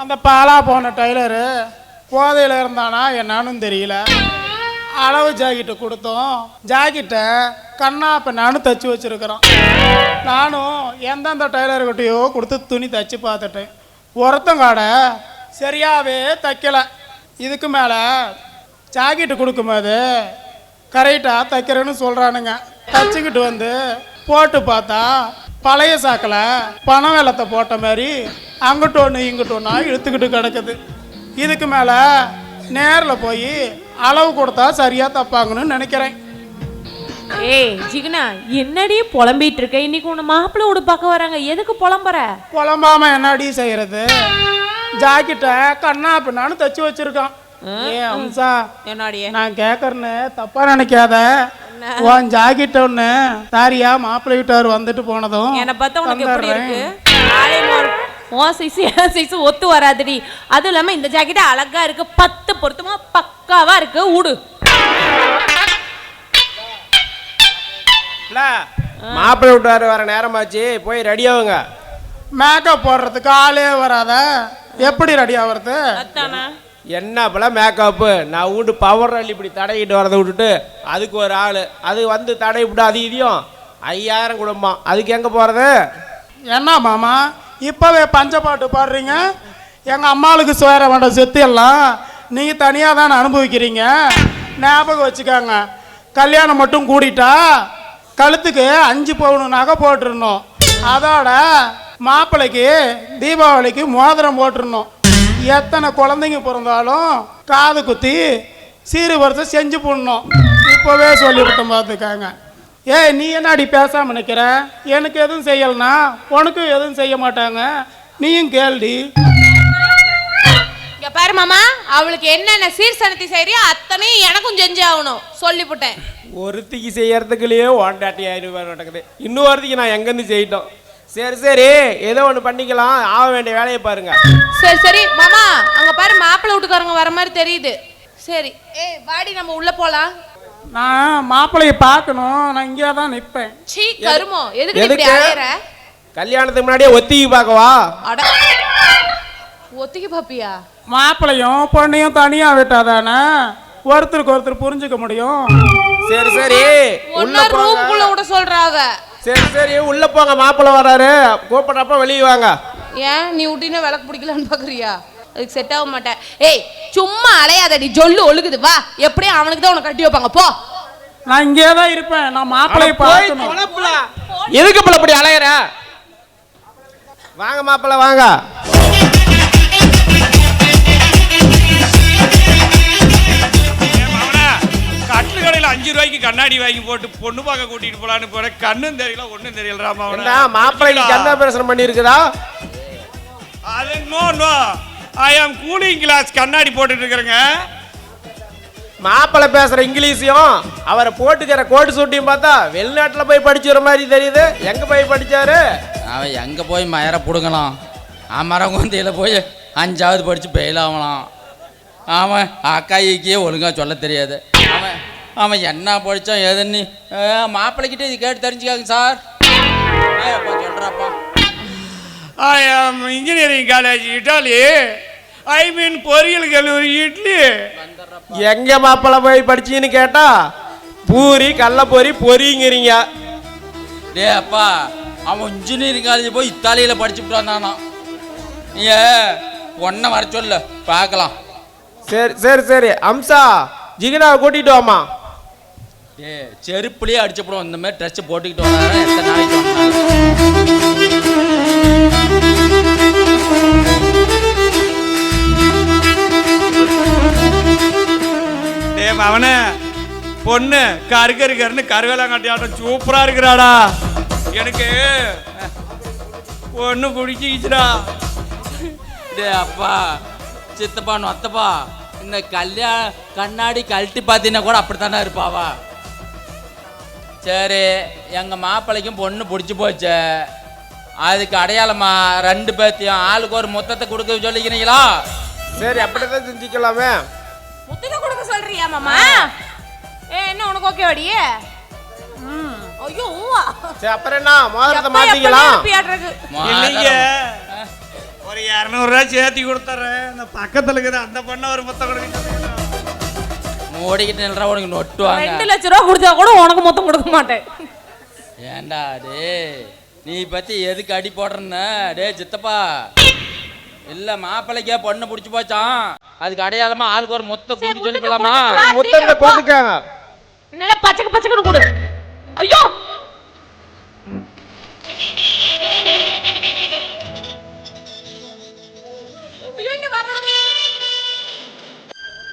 அந்த பாலா போன டைலரு போதையில் இருந்தானா என்னான்னு தெரியல. அளவு ஜாக்கெட்டு கொடுத்தோம். ஜாக்கெட்டை கண்ணா நானும் தைச்சி வச்சுருக்கிறோம். நானும் எந்தெந்த டைலர்கிட்டையோ கொடுத்து துணி தைச்சி பார்த்துட்டேன். ஒருத்தங்காடை சரியாகவே தைக்கலை. இதுக்கு மேலே ஜாக்கெட்டு கொடுக்கும்போது கரெக்டாக தைக்கிறேன்னு சொல்கிறானுங்க. தைச்சிக்கிட்டு வந்து போட்டு பார்த்தா பழைய சாக்கில் பணம் வெள்ளத்தை போட்ட மாதிரி அங்கிட்டு ஒன்று இங்கிட்டு ஒன்றா இழுத்துக்கிட்டு கிடக்குது. இதுக்கு மேலே நேரில் போய் அளவு கொடுத்தா சரியாக தப்பாங்கன்னு நினைக்கிறேன். ஏய் ஜிகனா, என்னடி புலம்பிட்டு இருக்க? இன்னைக்கு உன்னை மாப்பிள்ளை விட பார்க்க வராங்க, எதுக்கு புலம்புற? புலம்பாம என்னடி செய்யறது? ஜாக்கெட்டை கண்ணா பின்னான்னு தைச்சு வச்சிருக்கான். ஏ அம்சா, என்னடியே நான் கேட்கறேன்னு தப்பா நினைக்காத. உன் ஜாக்கெட் ஒன்று தாரியா மாப்பிள்ளை வீட்டார் வந்துட்டு போனதும் என்னை பார்த்தா உனக்கு எப்படி இருக்கு? உன் சைஸ் ஒத்து வராதுடி. அதுவும் இல்லாம இந்த ஜாக்கெட் அழகா இருக்கு, 10 பொருத்தமா பக்காவா இருக்கு. ஊடு மாப்பிள்ளை விட்டாரு, வர நேரமாச்சு, போய் ரெடி ஆகுங்க. மேக்கப் போடுறதுக்கு ஆளே வராத, எப்படி ரெடி ஆகுறது? என்ன போல மேக்கப்பு? நான் வீட்டு பவர் அள்ளி இப்படி தடையிட்டு வரதை விட்டுட்டு அதுக்கு ஒரு ஆள், அது வந்து தடை விட்டு அது இதையும் 5000 குடும்பம், அதுக்கு எங்கே போகிறது? என்ன மாமா இப்போவே பஞ்சப்பாட்டு பாடுறீங்க? எங்கள் அம்மாளுக்கு சேர வேண்ட செத்து எல்லாம் நீங்கள் தனியாக தானே அனுபவிக்கிறீங்க. ஞாபகம் வச்சுக்காங்க, கல்யாணம் மட்டும் கூடிட்டா கழுத்துக்கு 5 பவுன் நகை போட்டுருணும். அதோட மாப்பிள்ளைக்கு தீபாவளிக்கு மோதிரம் போட்டுருணும். எத்தனை குழந்தைங்க பிறந்தாலும் காது குத்தி சீரு வருஷம் செஞ்சு போடணும். இப்போவே சொல்லிவிட்டோம் பார்த்துக்காங்க. ஏய், நீ என்னடி பேசாமல் நிற்கிற? எனக்கு எதுவும் செய்யலைன்னா உனக்கு எதுவும் செய்ய மாட்டாங்க. நீயும் கேள்வி. இங்க பாரு மாமா, அவளுக்கு என்னென்ன சீர்சனத்தி செய்யறியோ அத்தனையும் எனக்கும் செஞ்சு ஆகணும் சொல்லிவிட்டேன். ஒருத்திக்கு செய்யறதுக்குள்ளேயே 1.5 நடக்குது. இன்னொருத்திக்கு நான் எங்கேருந்து செய்யிட்டோம். சரி சரி, ஏதோ ஒன்று பண்ணிக்கலாம், ஆக வேண்டிய வேலையை பாருங்க. சரி சரி மாமா, அங்க பாரு மாப்பிள்ளை வீட்டுக்காரங்க வர மாதிரி தெரியுது. சரி, வாடி நம்ம உள்ள போலாம். நான் மாப்பிள்ளைய பார்க்கணும், நான் இங்கே தான் நிற்பேன். சீ கருமோ, எதுக்கு இப்படி அலையற? கல்யாணத்துக்கு முன்னாடியே ஒத்திக்கு பார்க்கவா? அட ஒத்திக்கு பாப்பியா? மாப்பிள்ளையும் பொண்ணையும் தனியாக விட்டாதானே ஒருத்தருக்கு ஒருத்தர் புரிஞ்சுக்க முடியும். சரி சரி, உள்ள ரூம்குள்ள விட சொல்றாங்க. சரி சரி, உள்ள போங்க, மாப்பிள்ளை வராரு, கூப்பிட்றப்ப வெளியே வாங்க. ஏன் நீ விட்டினா விளக்கு பிடிக்கலான்னு பாக்குறியா? அதுக்கு செட் ஆக மாட்டேன். ஏய் சும்மா அலையாதடி, ஜொல்லு ஒழுகுது. வா, எப்படியும் அவனுக்கு தான் உனக்கு கட்டி வைப்பாங்க. போ. நான் இங்கே தான் இருப்பேன், நான் மாப்பிள்ளைய பார்க்கணும். எதுக்கு பிள்ளை இப்படி அலையற? வாங்க மாப்பிள்ளை வாங்க. கட்டில் கடையில் 5 ரூபாய்க்கு கண்ணாடி வாங்கி போட்டு பொண்ணு பார்க்க கூட்டிட்டு போலான்னு போற, கண்ணும் தெரியல ஒன்னும் தெரியல. மாப்பிள்ளைக்கு கண்ணா பிரசனம் பண்ணி இருக்குதா? அது நோ, ஐ ஆம் கூலிங் கிளாஸ் கண்ணாடி போட்டுட்டு இருக்கிறேங்க. மாப்பிள்ளை பேசுற இங்கிலீஷையும் அவரை போட்டுக்கிற கோட்டு சூட்டியும் பார்த்தா வெளிநாட்டில் போய் படிச்சுற மாதிரி தெரியுது. எங்க போய் படிச்சாரு? அவன் எங்கே போய் மயர பிடுங்கலாம்? அமரகுந்தியில் போய் 5வது படித்து பெயில் ஆகலாம். அவன் அக்காய்க்கே ஒழுங்காக சொல்ல தெரியாது. அவன் என்ன படித்தான் எதுன்னு மாப்பிள்ளைக்கிட்டே இது கேட்டு தெரிஞ்சுக்காங்க சார். சொல்கிறாப்பா. ஐ ஆம் இன்ஜினியரிங் காலேஜ் இட்டாலி, ஐ மீன் பொறியியல் கல்லூரி இட்லி. எங்க மாப்பிள்ளை போய் படிச்சீன்னு கேட்டா பூரி கடல பொரிங்கிறீங்க. டே அப்பா, அவன் இன்ஜினியரிங் காலேஜ் போய் இத்தாலியில் படிச்சுட்டு வந்தானா? நீ ஒன்றை வர சொல்ல பார்க்கலாம். சரி சரி சரி, அம்சா ஜிகினாவை கூட்டிட்டு வாமா. ஏ செருப்புலேயே அடிச்சப்படும் இந்த மாதிரி ட்ரெஸ் போட்டுக்கிட்டு வந்தாங்க. எத்தனை நாளைக்கு அவனே பொண்ணு கருகருகருன்னு கருவேலாங்காட்டி ஆட்டம் சூப்பரா இருக்கிறாடா. எனக்கு பொண்ணு பிடிச்சிக்கிச்சுடா. டே அப்பா, சித்தப்பா நொத்தப்பா, இந்த கண்ணாடி கழட்டி பார்த்தீங்கன்னா கூட அப்படித்தானே இருப்பாவா? சரி, எங்கள் மாப்பிள்ளைக்கும் பொண்ணு பிடிச்சி போச்சு. அதுக்கு அடையாளமா 2 பேர்த்தையும் ஆளுக்கு ஒரு மொத்தத்தை கொடுக்க சொல்லிக்கிறீங்களா? சரி, அப்படிதான் செஞ்சுக்கலாமே. முத்தத்தை கொடுக்க சொல்றியா மாமா? என்ன உனக்கு ஓகே வாடி? ஐயோ சரி, அப்புறம் என்ன மோதிரத்தை மாத்திக்கலாம். இல்லைங்க, ஒரு 200 சேர்த்தி கொடுத்துறேன். அந்த பக்கத்துல இருக்குது அந்த பொண்ணை ஒரு மொத்தம் கொடுக்க. ஓடிக்கிட்டு நில்றா, உனக்கு நொட்டுவாங்க. 2 லட்ச ரூபா கொடுத்தா கூட உனக்கு மொத்தம் கொடுக்க மாட்டேன். ஏண்டா டே, நீ பத்தி எதுக்கு அடி போடுறன்னு? டே சித்தப்பா, இல்ல மாப்பிள்ளைக்கே பொண்ணு பிடிச்சி போச்சான், அதுக்கு அடையாளமா ஆளுக்கு ஒரு மொத்த கூட்டி சொல்லிக்கலாமா? முத்தங்களை கொடுத்துக்க. நல்லா பச்சைக்கு பச்சைக்குன்னு கொடு. ஐயோ